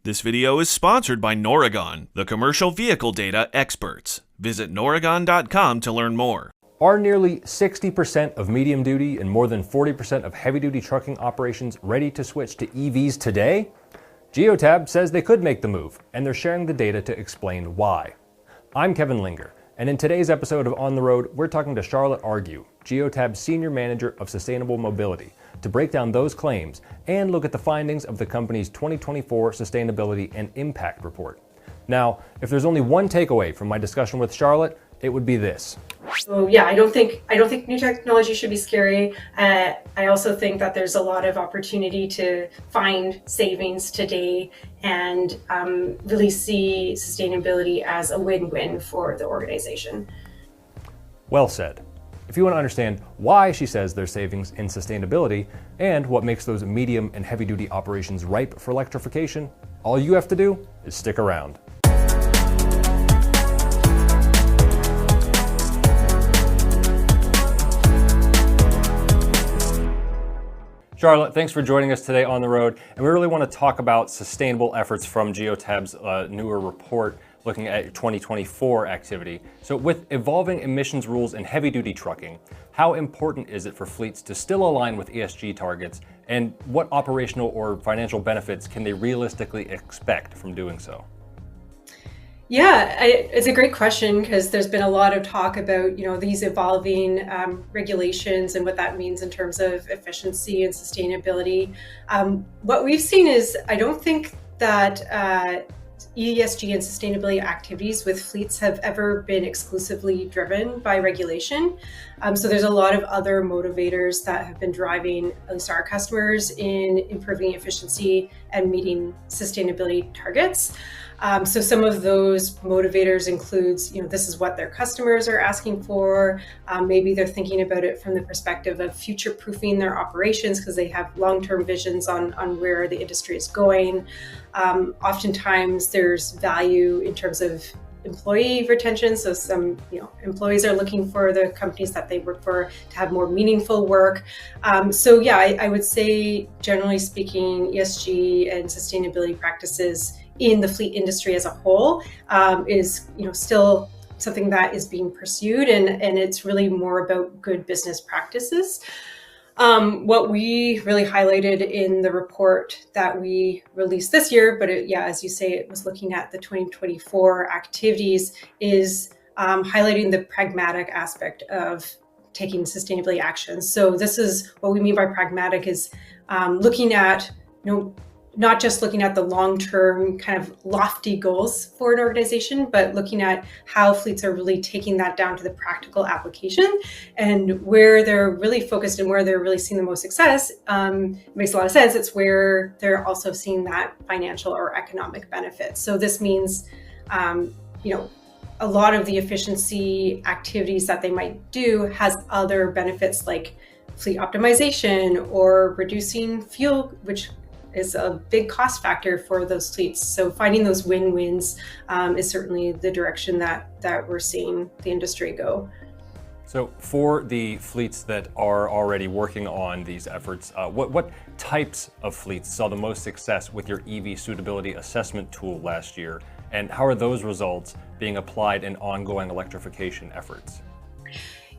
This video is sponsored by Noragon, the commercial vehicle data experts. Visit noragon.com to learn more. Are nearly 60% of medium-duty and more than 40% of heavy-duty trucking operations ready to switch to EVs today? Geotab says they could make the move, and they're sharing the data to explain why. I'm Kevin Linger, and in today's episode of On the Road, we're talking to Charlotte Argue, Geotab's Senior Manager of Sustainable Mobility, to break down those claims and look at the findings of the company's 2024 Sustainability and Impact Report. Now, if there's only one takeaway from my discussion with Charlotte, it would be this. So yeah, I don't think new technology should be scary. I also think that there's a lot of opportunity to find savings today and really see sustainability as a win-win for the organization. Well said. If you want to understand why she says there's savings in sustainability and what makes those medium and heavy-duty operations ripe for electrification, all you have to do is stick around. Charlotte, thanks for joining us today on the road. And we really want to talk about sustainable efforts from Geotab's newer report looking at 2024 activity. So with evolving emissions rules in heavy-duty trucking, how important is it for fleets to still align with ESG targets, and what operational or financial benefits can they realistically expect from doing so? Yeah, it's a great question because there's been a lot of talk about, these evolving regulations and what that means in terms of efficiency and sustainability. What we've seen is I don't think that ESG and sustainability activities with fleets have ever been exclusively driven by regulation. So there's a lot of other motivators that have been driving at least our customers in improving efficiency and meeting sustainability targets. So some of those motivators includes, this is what their customers are asking for. Maybe they're thinking about it from the perspective of future-proofing their operations because they have long-term visions on where the industry is going. Oftentimes there's value in terms of employee retention. So some, employees are looking for the companies that they work for to have more meaningful work. So yeah, I would say generally speaking, ESG and sustainability practices in the fleet industry as a whole is, still something that is being pursued, and it's really more about good business practices. What we really highlighted in the report that we released this year, but as you say, it was looking at the 2024 activities, is highlighting the pragmatic aspect of taking sustainability actions. So this is what we mean by pragmatic is looking at, not just looking at the long-term kind of lofty goals for an organization, but looking at how fleets are really taking that down to the practical application and where they're really focused and where they're really seeing the most success. It makes a lot of sense. It's where they're also seeing that financial or economic benefit. So this means, a lot of the efficiency activities that they might do has other benefits like fleet optimization or reducing fuel, which is a big cost factor for those fleets. So finding those win-wins is certainly the direction that we're seeing the industry go. So for the fleets that are already working on these efforts, what types of fleets saw the most success with your EV suitability assessment tool last year? And how are those results being applied in ongoing electrification efforts?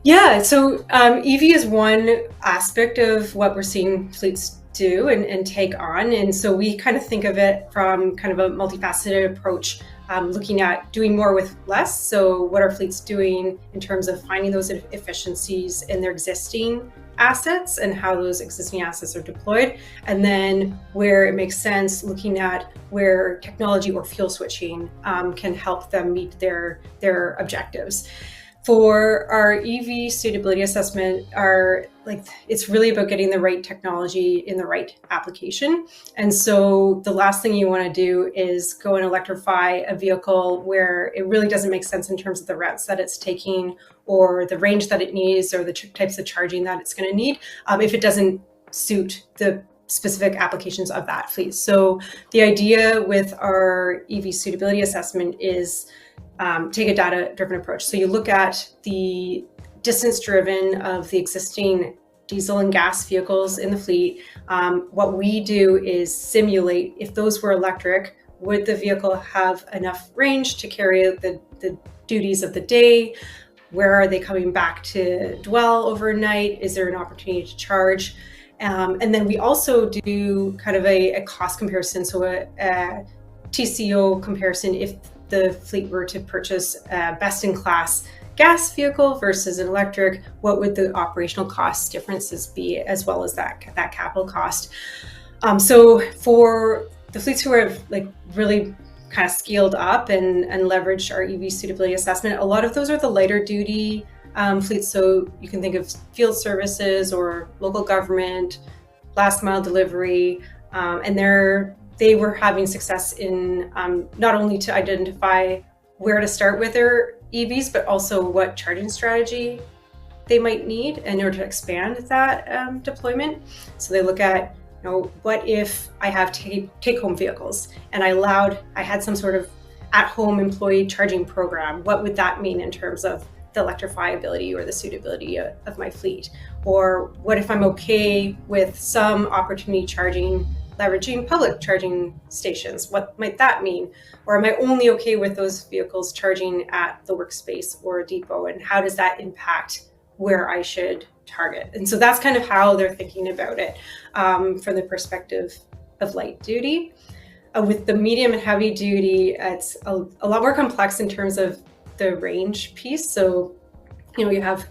Yeah, so EV is one aspect of what we're seeing fleets do and take on. And so we kind of think of it from kind of a multifaceted approach, looking at doing more with less. So what are fleets doing in terms of finding those efficiencies in their existing assets and how those existing assets are deployed. And then where it makes sense, looking at where technology or fuel switching can help them meet their objectives. For our EV suitability assessment, it's really about getting the right technology in the right application. And so the last thing you want to do is go and electrify a vehicle where it really doesn't make sense in terms of the routes that it's taking or the range that it needs or the types of charging that it's going to need if it doesn't suit the specific applications of that fleet. So the idea with our EV suitability assessment is take a data-driven approach. So you look at the distance driven of the existing diesel and gas vehicles in the fleet. What we do is simulate if those were electric, would the vehicle have enough range to carry out the duties of the day? Where are they coming back to dwell overnight? Is there an opportunity to charge? And then we also do kind of a cost comparison, so a TCO comparison if the fleet were to purchase a best-in-class gas vehicle versus an electric, what would the operational cost differences be, as well as that capital cost. So for the fleets who are like really kind of scaled up and leveraged our EV suitability assessment, a lot of those are the lighter duty fleets. So you can think of field services or local government, last mile delivery, and they were having success in not only to identify where to start with their EVs, but also what charging strategy they might need in order to expand that deployment. So they look at, what if I have take-home vehicles and I had some sort of at-home employee charging program? What would that mean in terms of the electrifiability or the suitability of my fleet? Or what if I'm okay with some opportunity charging, leveraging public charging stations? What might that mean? Or am I only okay with those vehicles charging at the workspace or a depot? And how does that impact where I should target? And so that's kind of how they're thinking about it from the perspective of light duty. With the medium and heavy duty, it's a lot more complex in terms of the range piece. So, you have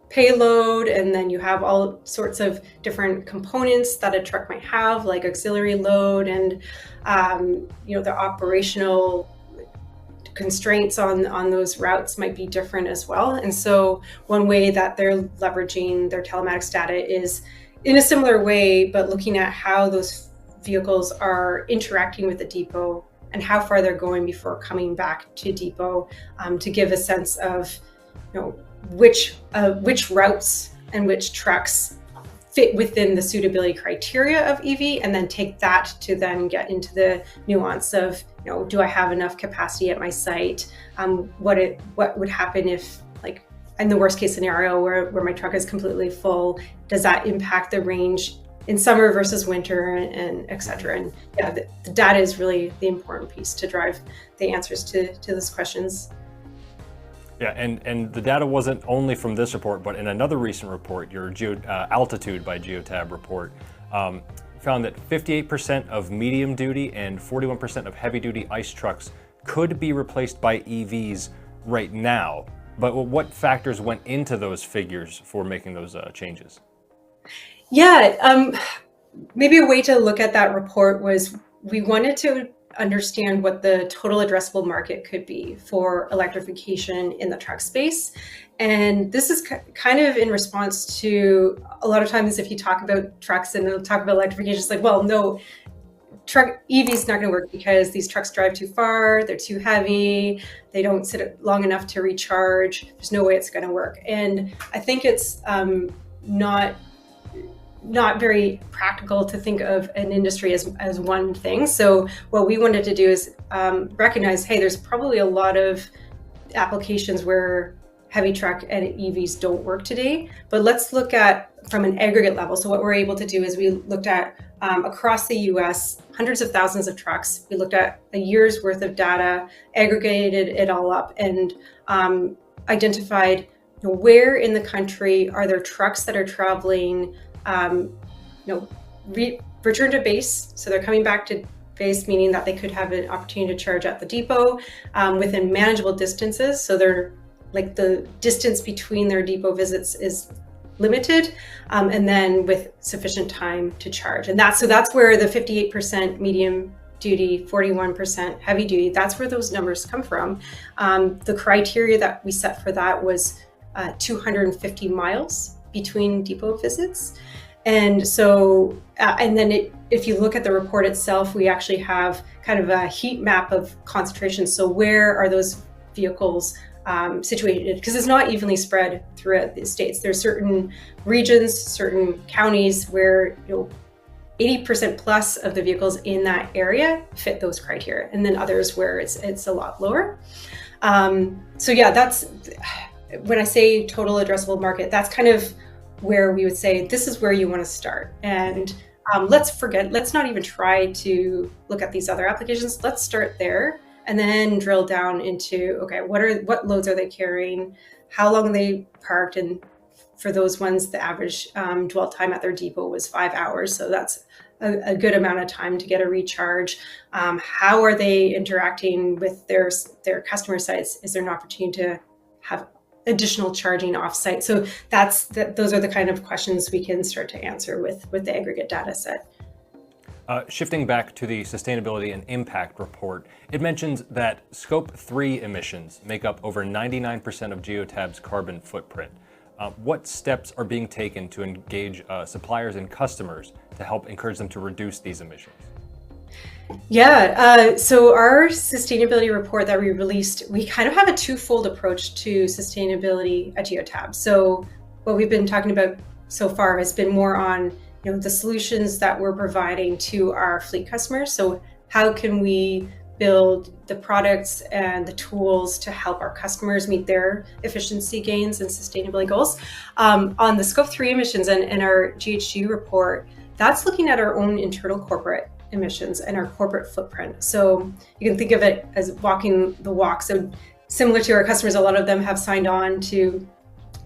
payload, and then you have all sorts of different components that a truck might have, like auxiliary load, and the operational constraints on those routes might be different as well. And so one way that they're leveraging their telematics data is in a similar way, but looking at how those vehicles are interacting with the depot and how far they're going before coming back to depot, to give a sense of which routes and which trucks fit within the suitability criteria of EV, and then take that to then get into the nuance of, do I have enough capacity at my site? What would happen if, like, in the worst case scenario where my truck is completely full, does that impact the range in summer versus winter, and et cetera? And yeah, the data is really the important piece to drive the answers to those questions. Yeah, and the data wasn't only from this report, but in another recent report, your Altitude by Geotab report, found that 58% of medium duty and 41% of heavy duty ICE trucks could be replaced by EVs right now. But what factors went into those figures for making those changes? Yeah, maybe a way to look at that report was we wanted to understand what the total addressable market could be for electrification in the truck space. And this is kind of in response to a lot of times if you talk about trucks and talk about electrification, it's like, well, no, truck EV is not going to work because these trucks drive too far, they're too heavy, they don't sit long enough to recharge, there's no way it's going to work. And I think it's not very practical to think of an industry as one thing. So what we wanted to do is recognize, hey, there's probably a lot of applications where heavy truck and EVs don't work today, but let's look at from an aggregate level. So what we're able to do is we looked at across the US, hundreds of thousands of trucks. We looked at a year's worth of data, aggregated it all up, and identified where in the country are there trucks that are traveling return to base. So they're coming back to base, meaning that they could have an opportunity to charge at the depot within manageable distances. So they're like the distance between their depot visits is limited, and then with sufficient time to charge. And that's where the 58% medium duty, 41% heavy duty, that's where those numbers come from. The criteria that we set for that was 250 miles between depot visits. And so, and then if you look at the report itself, we actually have kind of a heat map of concentration. So where are those vehicles situated? Because it's not evenly spread throughout the states. There's certain regions, certain counties where 80% plus of the vehicles in that area fit those criteria, and then others where it's a lot lower. So yeah, that's when I say total addressable market, that's kind of where we would say this is where you want to start. And let's not even try to look at these other applications. Let's start there and then drill down into, okay, what loads are they carrying? How long are they parked? And for those ones, the average dwell time at their depot was 5 hours. So that's a good amount of time to get a recharge. How are they interacting with their customer sites? Is there an opportunity to have additional charging offsite? So those are the kind of questions we can start to answer with the aggregate data set. Shifting back to the sustainability and impact report, it mentions that Scope 3 emissions make up over 99% of Geotab's carbon footprint. What steps are being taken to engage suppliers and customers to help encourage them to reduce these emissions? Yeah, so our sustainability report that we released, we kind of have a twofold approach to sustainability at Geotab. So what we've been talking about so far has been more on the solutions that we're providing to our fleet customers. So how can we build the products and the tools to help our customers meet their efficiency gains and sustainability goals? On the Scope 3 emissions and our GHG report, that's looking at our own internal corporate emissions and our corporate footprint. So you can think of it as walking the walk. So similar to our customers, a lot of them have signed on to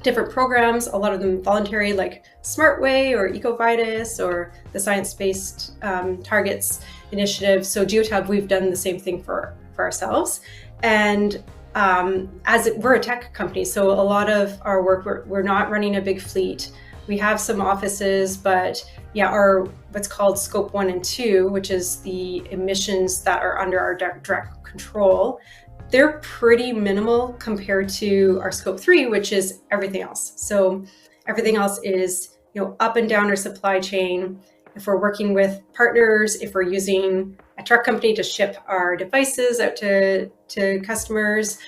different programs, a lot of them voluntary, like SmartWay or EcoVitus or the Science-Based Targets Initiative. So Geotab, we've done the same thing for ourselves. And we're a tech company, so a lot of our work, we're not running a big fleet. We have some offices, but yeah, our what's called Scope 1 and 2, which is the emissions that are under our direct control, they're pretty minimal compared to our Scope 3, which is everything else. So everything else is up and down our supply chain. If we're working with partners, if we're using a truck company to ship our devices out to customers,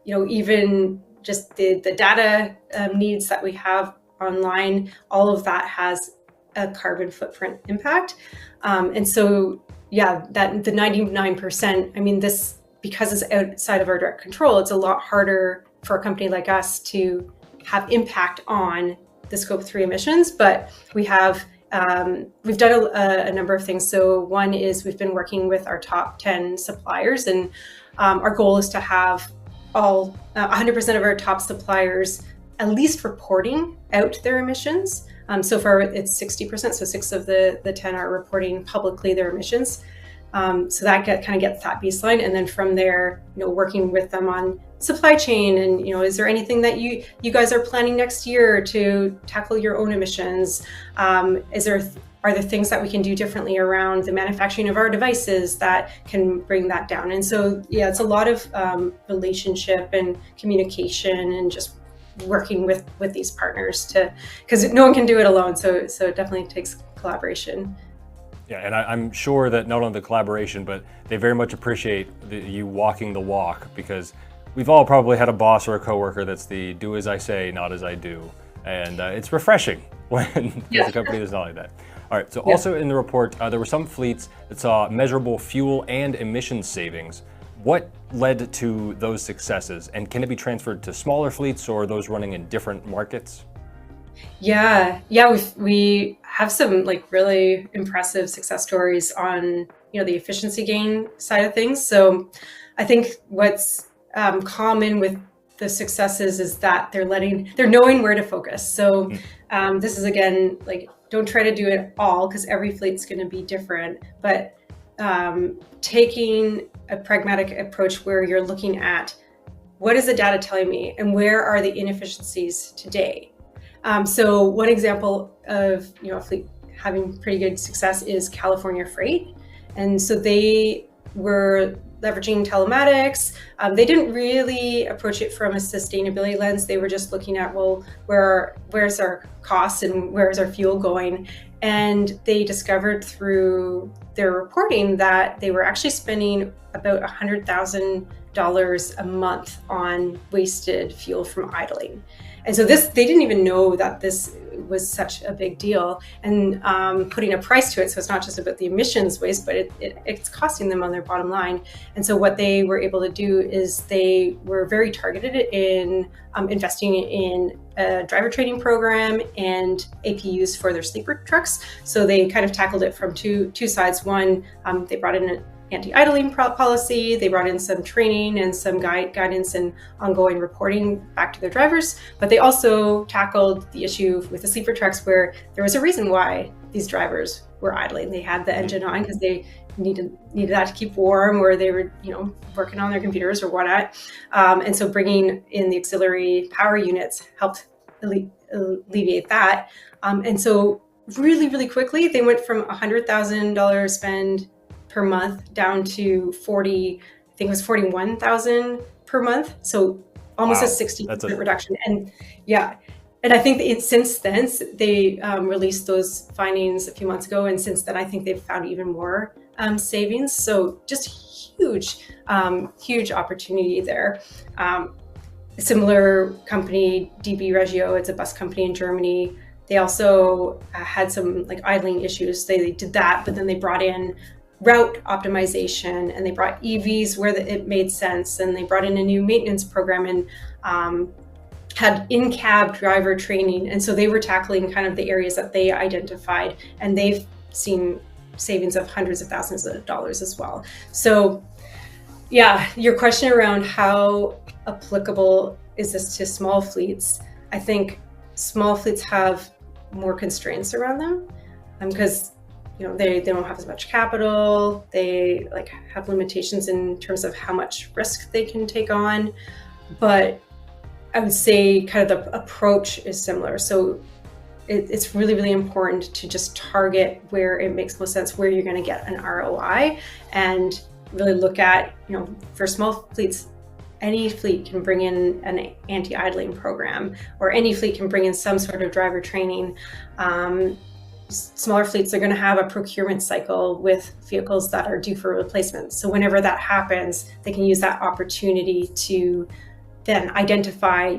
even just the data needs that we have online, all of that has a carbon footprint impact. And so, yeah, the 99%, this, because it's outside of our direct control, it's a lot harder for a company like us to have impact on the Scope 3 emissions, but we've done a number of things. So one is we've been working with our top 10 suppliers, and our goal is to have 100% of our top suppliers at least reporting out their emissions. So far it's 60%, so 6 of the 10 are reporting publicly their emissions. So that kind of gets that baseline, and then from there, working with them on supply chain, and is there anything that you guys are planning next year to tackle your own emissions? Are there things that we can do differently around the manufacturing of our devices that can bring that down? And so, yeah, it's a lot of relationship and communication, and just working with these partners because no one can do it alone. So it definitely takes collaboration. Yeah, and I'm sure that not only the collaboration, but they very much appreciate you walking the walk, because we've all probably had a boss or a coworker that's the do as I say, not as I do. And it's refreshing when there's a company that's not like that. All right, so also in the report, there were some fleets that saw measurable fuel and emissions savings. What led to those successes, and can it be transferred to smaller fleets or those running in different markets? Yeah, we have some really impressive success stories on the efficiency gain side of things. So I think what's common with the successes is that they're knowing where to focus. So this is, again, don't try to do it all, because every fleet's going to be different, but taking a pragmatic approach where you're looking at what is the data telling me and where are the inefficiencies today. So one example of a fleet having pretty good success is California Freight, and so they were leveraging telematics. They didn't really approach it from a sustainability lens. They were just looking at, well, where's our costs and where's our fuel going? And they discovered through their reporting that they were actually spending about $100,000 a month on wasted fuel from idling. And so they didn't even know that this was such a big deal, and putting a price to it. So it's not just about the emissions waste, but it's costing them on their bottom line. And so what they were able to do is they were very targeted in investing in a driver training program and APUs for their sleeper trucks. So they kind of tackled it from two sides. One, they brought in an anti-idling policy. They brought in some training and some guidance and ongoing reporting back to their drivers. But they also tackled the issue with the sleeper trucks, where there was a reason why these drivers were idling. They had the engine on because they needed that to keep warm, or they were working on their computers or whatnot. And so bringing in the auxiliary power units helped alleviate that. And so really, really quickly, they went from $100,000 spend per month down to 41,000 per month. So almost a 60% reduction. And yeah, and I think that since then, they released those findings a few months ago. And since then, I think they've found even more savings. So just huge opportunity there. Similar company, DB Regio, it's a bus company in Germany. They also had some idling issues. They did that, but then they brought in route optimization, and they brought EVs where it made sense, and they brought in a new maintenance program, and had in-cab driver training. And so they were tackling kind of the areas that they identified, and they've seen savings of hundreds of thousands of dollars as well. So yeah, your question around how applicable is this to small fleets, I think small fleets have more constraints around them because they don't have as much capital. They have limitations in terms of how much risk they can take on. But I would say kind of the approach is similar. So it's really, really important to just target where it makes most sense, where you're going to get an ROI, and really look at, for small fleets, any fleet can bring in an anti-idling program, or any fleet can bring in some sort of driver training. Smaller fleets are going to have a procurement cycle with vehicles that are due for replacement. So whenever that happens, they can use that opportunity to then identify,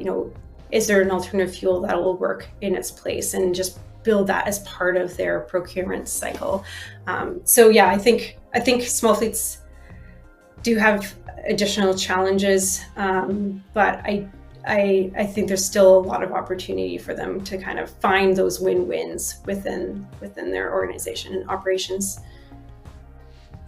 is there an alternative fuel that will work in its place, and just build that as part of their procurement cycle. So yeah, I think small fleets do have additional challenges, but I think there's still a lot of opportunity for them to kind of find those win-wins within their organization and operations.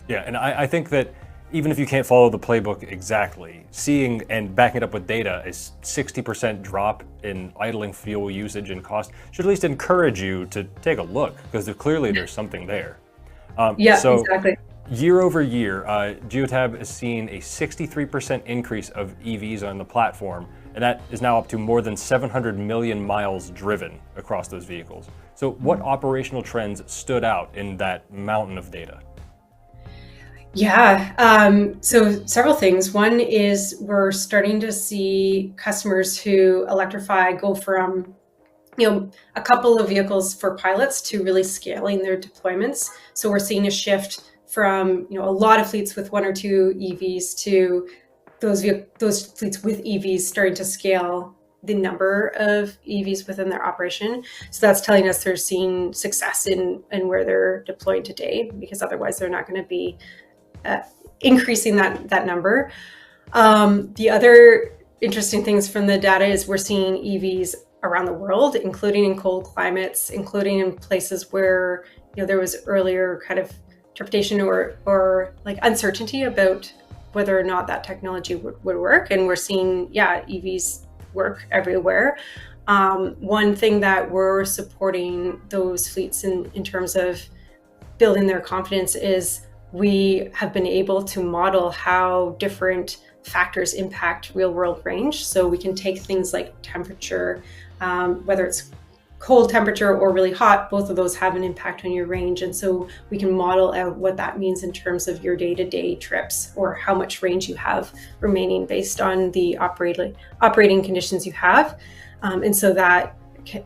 Yeah, and I think that even if you can't follow the playbook exactly, seeing and backing it up with data a 60% drop in idling fuel usage and cost should at least encourage you to take a look, because clearly there's something there. Exactly. Year over year, Geotab has seen a 63% increase of EVs on the platform, and that is now up to more than 700 million miles driven across those vehicles. So what operational trends stood out in that mountain of data? Yeah, so several things. One is we're starting to see customers who electrify go from a couple of vehicles for pilots to really scaling their deployments. So we're seeing a shift from a lot of fleets with one or two EVs to those fleets with EVs starting to scale the number of EVs within their operation. So that's telling us they're seeing success in where they're deployed today, because otherwise they're not going to be increasing that number. The other interesting things from the data is we're seeing EVs around the world, including in cold climates, including in places where there was earlier kind of interpretation or uncertainty about whether or not that technology would work. And we're seeing, EVs work everywhere. One thing that we're supporting those fleets in terms of building their confidence is we have been able to model how different factors impact real world range. So we can take things like temperature, whether it's cold temperature or really hot, both of those have an impact on your range. And so we can model out what that means in terms of your day-to-day trips, or how much range you have remaining based on the operating conditions you have. And so that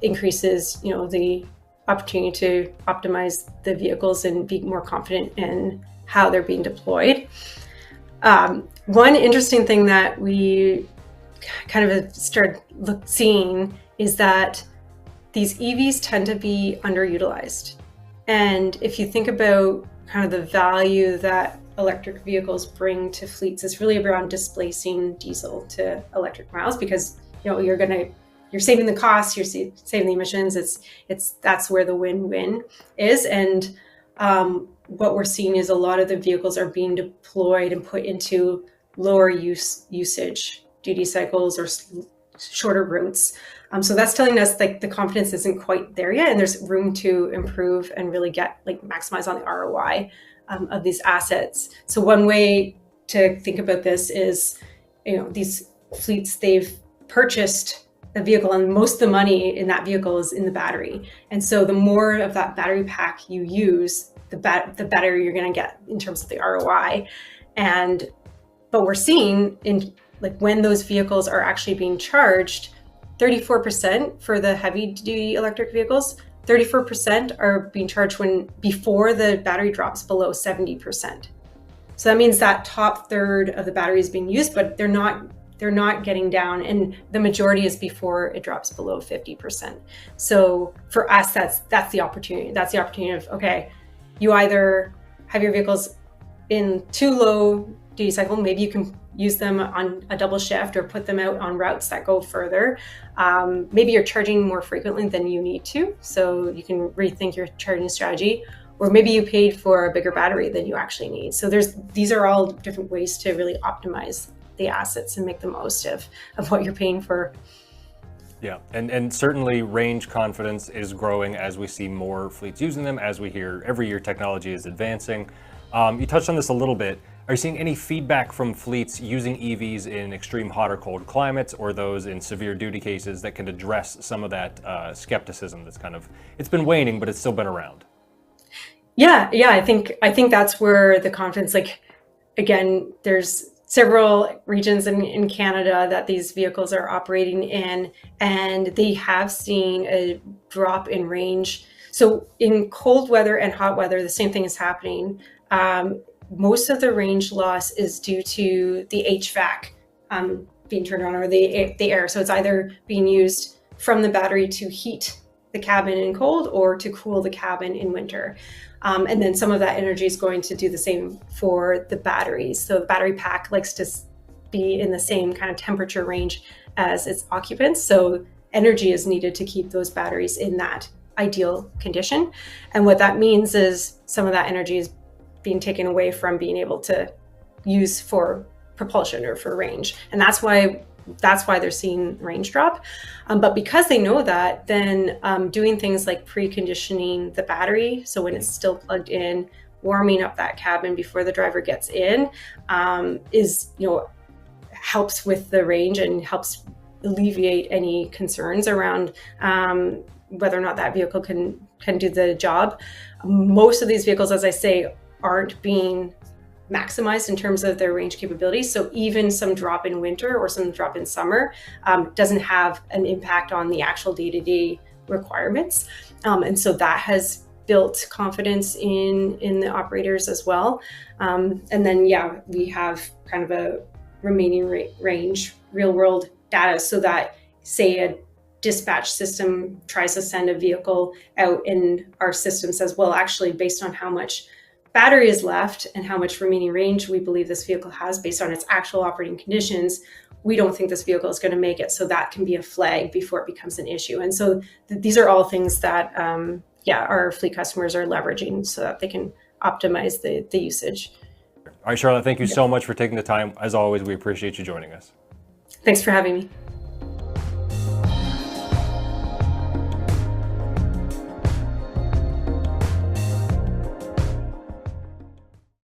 increases, the opportunity to optimize the vehicles and be more confident in how they're being deployed. One interesting thing that we kind of started seeing is that these EVs tend to be underutilized. And if you think about kind of the value that electric vehicles bring to fleets, it's really around displacing diesel to electric miles, because you're saving the costs, you're saving the emissions. That's where the win-win is. And what we're seeing is a lot of the vehicles are being deployed and put into lower usage duty cycles or shorter routes. So that's telling us like the confidence isn't quite there yet, and there's room to improve and really maximize on the ROI of these assets. So one way to think about this is, these fleets, they've purchased a vehicle, and most of the money in that vehicle is in the battery. And so the more of that battery pack you use, the better you're going to get in terms of the ROI. But we're seeing when those vehicles are actually being charged, 34% for the heavy duty electric vehicles, 34% are being charged before the battery drops below 70%. So that means that top third of the battery is being used, but they're not getting down, and the majority is before it drops below 50%. So for us, that's the opportunity. That's the opportunity of, okay, you either have your vehicles in too low duty cycle, maybe you can use them on a double shift or put them out on routes that go further. Maybe you're charging more frequently than you need to, so you can rethink your charging strategy. Or maybe you paid for a bigger battery than you actually need. So these are all different ways to really optimize the assets and make the most of what you're paying for. Yeah, and certainly range confidence is growing as we see more fleets using them, as we hear every year technology is advancing. You touched on this a little bit. Are you seeing any feedback from fleets using EVs in extreme hot or cold climates, or those in severe duty cases that can address some of that skepticism that's it's been waning, but it's still been around? Yeah, I think that's where the confidence, again, there's several regions in Canada that these vehicles are operating in, and they have seen a drop in range. So in cold weather and hot weather, the same thing is happening. Most of the range loss is due to the HVAC being turned on, or the air. So it's either being used from the battery to heat the cabin in cold or to cool the cabin in winter. And then some of that energy is going to do the same for the batteries. So the battery pack likes to be in the same kind of temperature range as its occupants. So energy is needed to keep those batteries in that ideal condition. And what that means is some of that energy is being taken away from being able to use for propulsion or for range. And that's why they're seeing range drop. But because they know that, then doing things like preconditioning the battery, so when it's still plugged in, warming up that cabin before the driver gets in, helps with the range and helps alleviate any concerns around whether or not that vehicle can do the job. Most of these vehicles, as I say, aren't being maximized in terms of their range capabilities. So even some drop in winter or some drop in summer doesn't have an impact on the actual day-to-day requirements. And so that has built confidence in the operators as well. And then, we have kind of a remaining range, real world data, so that, say, a dispatch system tries to send a vehicle out, and our system says, well, actually, based on how much battery is left and how much remaining range we believe this vehicle has based on its actual operating conditions, we don't think this vehicle is going to make it. So that can be a flag before it becomes an issue. And so these are all things that, our fleet customers are leveraging so that they can optimize the usage. All right, Charlotte, thank you so much for taking the time. As always, we appreciate you joining us. Thanks for having me.